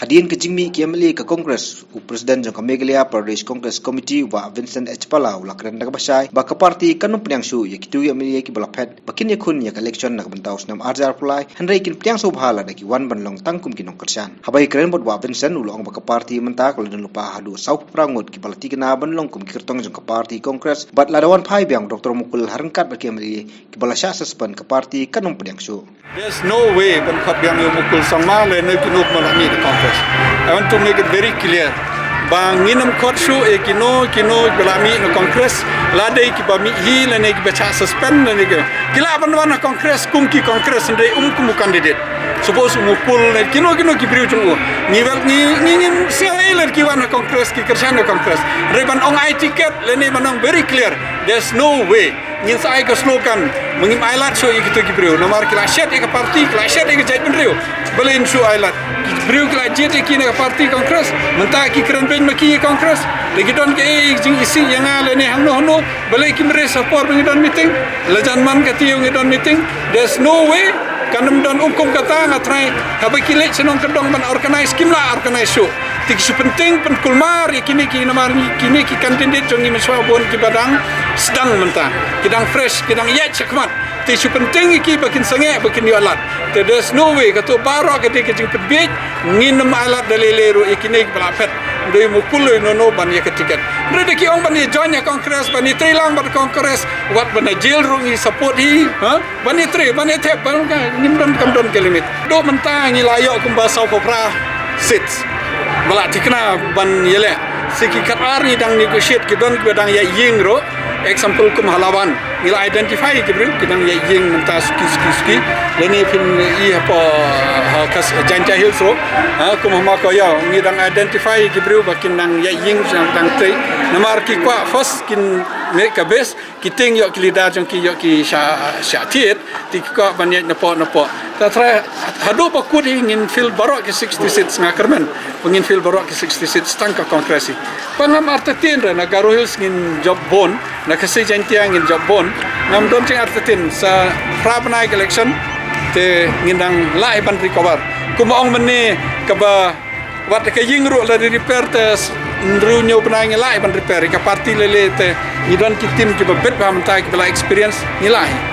Hadian ke Jingmi ki MLA ke Kongres u Presiden jong Meghalaya Pradesh Congress Committee wa Vincent H. Palau lakren nak basai ba ke parti kanum penyangsu ya kitu MLA ki balapet bakin ya kun ya election nak bentau senam arjar pulai handai kin penyangsu bhala da ki wan banlong tangkum ki nong kersan habai keren bot wa Vincent ulong ba ke parti menta kalau dan lupa hadu sau prangut ki balati kena banlong kum kirtong jong ke parti Kongres bat ladawan pai biang Dr. Mukul harengkat ba ki MLA ki balasya suspend ke parti kanum penyangsu. There's no way when Kapiang Mukul sama le ne kinuk malami the Congress. I want to make it very clear. Bang nginam korsu kino belami no Congress ladai ki bami hi le ne ki baca suspend le ne ki kila ban Congress kum ki Congress ndai kum candidate. Suppose Mukul ne kino ki briu chung ni sia le ki wan Congress ki kersan no Congress. Reban ong ai ticket le ne manang very clear. There's no way. Ngin sai ke slogan mengim ailat so ikitu kibriu nomor kila syat ke parti kila syat ke jait benriu belain su ailat kibriu kila jait ke ne parti Kongres mentah ki keren pen maki Kongres lagi don ke jing isi yang ale ne hangno belai ki mere support ngidon meeting lejan man ke tiu ngidon meeting. There's no way kanam don hukum kata ngatrai habai kilet senong kedong ban organize kimla organize show tik su penting pen kulmar kini ki nomor kini ki candidate jongi meswa bon ki badang sedang mentah kidang fresh kidang yat cekmat tisu penting iki bakin sange bakin alat. There's no way kata baru ketika jing pedbit nginam alat dalilero ikini belapet doi mukul no ban ya ketiket mereka ki ong ban join ya Kongres ban trilang ban Kongres wat ban jail rungi support hi ban tep ban nimdon kamdon kelimit do mentang ngilayo kumba sau popra sits balak dikena ban yele siki katar ni dang negotiate kidon kidang ya yingro example kum halawan nila identify kibril kidang ya ying mentas ski leni fin I apa kas janja hills ro kum ma ko ya ngidang identify kibril bakin nang ya ying tang tei namar ki kwa first kin make a base kiting yo kilida jong ki yo ki sha tiet ti ko banyak napo tatra hadu bakut ingin fil barok ki 66 ngakermen pengin fil barok ki 66 tangka kongresi pangam artetin ra nagaro hills ngin job bon na kasi jantiang ngin job bon ngam don ting artetin sa prabnai election te ngindang lai ban recover kumaong meni kaba wat ke yingru la repair te ndru nyo benang lai ban repair ka parti lele te idon ki tim ki babet ba mentai ki bela experience nilai